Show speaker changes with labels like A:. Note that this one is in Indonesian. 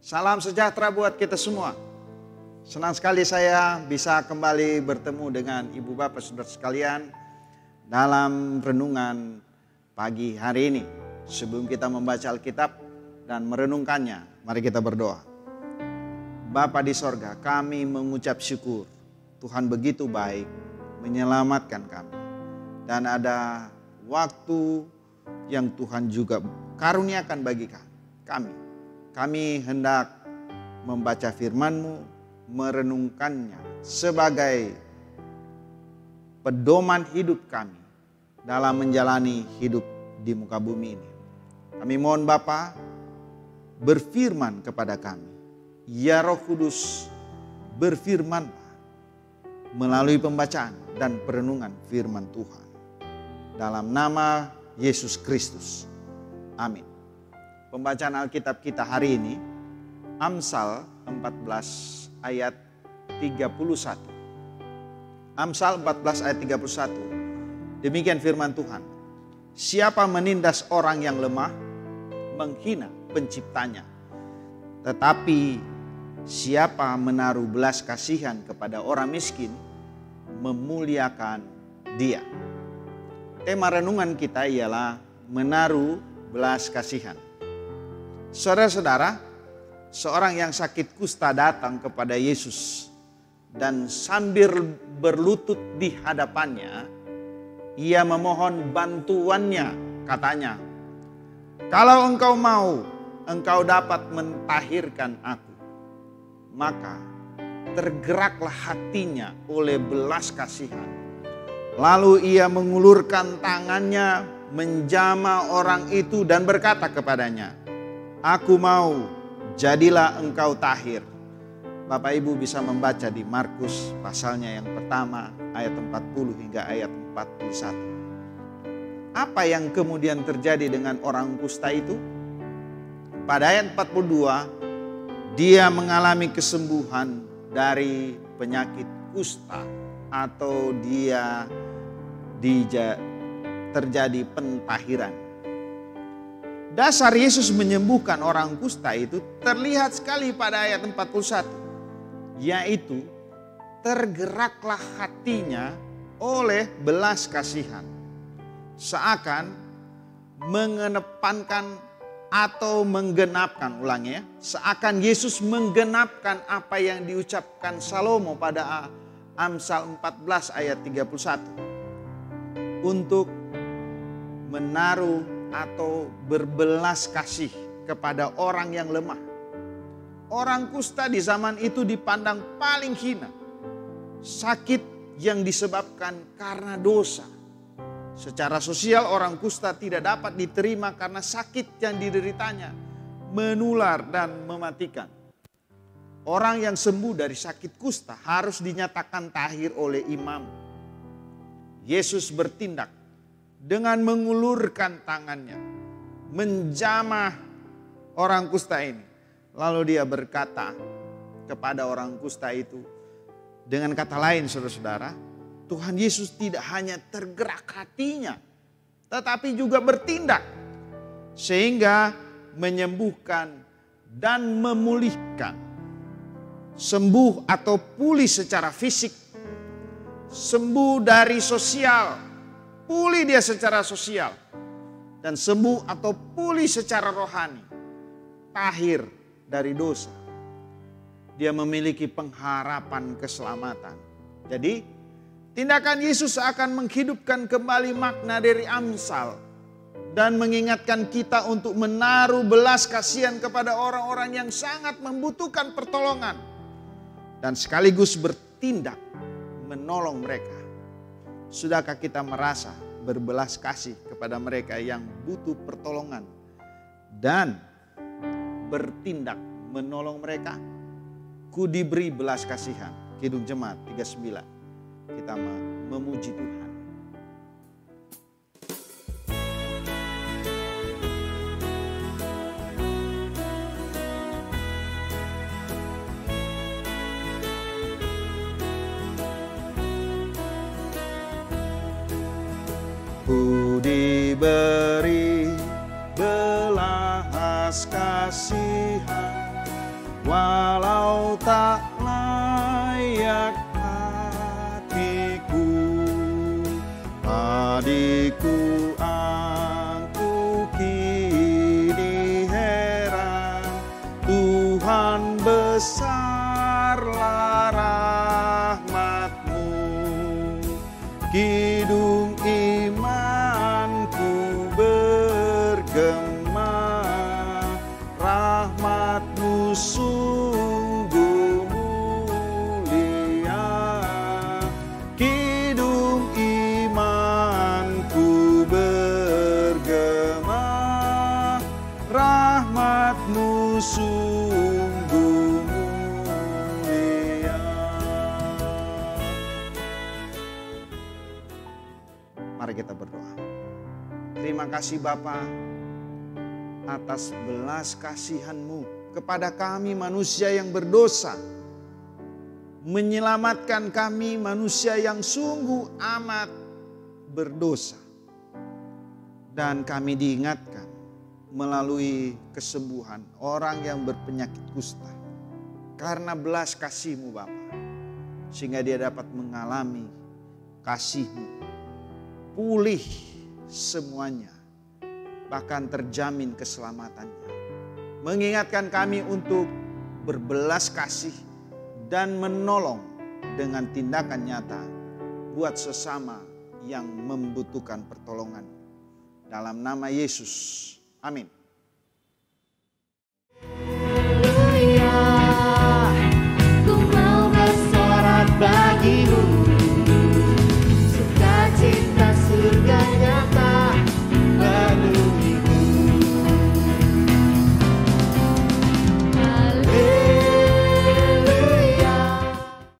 A: Salam sejahtera buat kita semua. Senang sekali saya bisa kembali bertemu dengan Ibu Bapak Saudara sekalian dalam renungan pagi hari ini. Sebelum kita membaca Alkitab dan merenungkannya, mari kita berdoa. Bapa di sorga, kami mengucap syukur. Tuhan begitu baik menyelamatkan kami. Dan ada waktu yang Tuhan juga karuniakan bagi kami. Kami hendak membaca firman-Mu, merenungkannya sebagai pedoman hidup kami dalam menjalani hidup di muka bumi ini. Kami mohon Bapa berfirman kepada kami. Ya Roh Kudus, berfirmanlah melalui pembacaan dan perenungan firman Tuhan. Dalam nama Yesus Kristus. Amin. Pembacaan Alkitab kita hari ini, Amsal 14 ayat 31. Amsal 14 ayat 31. Demikian firman Tuhan. Siapa menindas orang yang lemah, menghina penciptanya. Tetapi siapa menaruh belas kasihan kepada orang miskin, memuliakan dia. Tema renungan kita ialah menaruh belas kasihan. Saudara-saudara, seorang yang sakit kusta datang kepada Yesus dan sambil berlutut di hadapannya, ia memohon bantuannya. Katanya, "Kalau engkau mau, engkau dapat mentahirkan aku." Maka tergeraklah hatinya oleh belas kasihan. Lalu ia mengulurkan tangannya, menjamah orang itu dan berkata kepadanya, "Aku mau, jadilah engkau tahir." Bapak Ibu bisa membaca di Markus pasalnya yang pertama ayat 40 hingga ayat 41. Apa yang kemudian terjadi dengan orang kusta itu? Pada ayat 42, dia mengalami kesembuhan dari penyakit kusta atau dia terjadi pentahiran. Dasar Yesus menyembuhkan orang kusta itu terlihat sekali pada ayat 41. Yaitu tergeraklah hatinya oleh belas kasihan. Seakan mengedepankan atau menggenapkan, ulangnya, seakan Yesus menggenapkan apa yang diucapkan Salomo pada Amsal 14 ayat 31. Untuk menaruh atau berbelas kasih kepada orang yang lemah. Orang kusta di zaman itu dipandang paling hina. Sakit yang disebabkan karena dosa. Secara sosial orang kusta tidak dapat diterima karena sakit yang dideritanya menular dan mematikan. Orang yang sembuh dari sakit kusta harus dinyatakan tahir oleh imam. Yesus bertindak dengan mengulurkan tangannya, menjamah orang kusta ini. Lalu dia berkata kepada orang kusta itu, dengan kata lain saudara-saudara, Tuhan Yesus tidak hanya tergerak hatinya, tetapi juga bertindak. Sehingga menyembuhkan dan memulihkan. Sembuh atau pulih secara fisik. Sembuh dari sosial. Pulih dia secara sosial. Dan sembuh atau pulih secara rohani. Tahir dari dosa. Dia memiliki pengharapan keselamatan. Jadi tindakan Yesus akan menghidupkan kembali makna dari Amsal. Dan mengingatkan kita untuk menaruh belas kasihan kepada orang-orang yang sangat membutuhkan pertolongan. Dan sekaligus bertindak menolong mereka. Sudahkah kita merasa berbelas kasih kepada mereka yang butuh pertolongan dan bertindak menolong mereka? Ku diberi belas kasihan. Kidung Jemaat 39. Kita memuji Tuhan. Ku diberi belas kasihan walau tak layak hatiku. Adikku, aku kini heran, Tuhan besarlah rahmat-Mu. Kidung imanku bergema, rahmat-Mu sungguh mulia. Kidung imanku bergema, rahmat-Mu sungguh mulia. Mari kita berdoa. Terima kasih Bapa atas belas kasihan-Mu kepada kami manusia yang berdosa, menyelamatkan kami manusia yang sungguh amat berdosa. Dan kami diingatkan melalui kesembuhan orang yang berpenyakit kusta. Karena belas kasih-Mu Bapa, sehingga dia dapat mengalami kasih-Mu, pulih semuanya, bahkan terjamin keselamatannya. Mengingatkan kami untuk berbelas kasih dan menolong dengan tindakan nyata buat sesama yang membutuhkan pertolongan. Dalam nama Yesus, amin.
B: Haleluya, ku mau bersorak bagimu, sukacita surga nyata.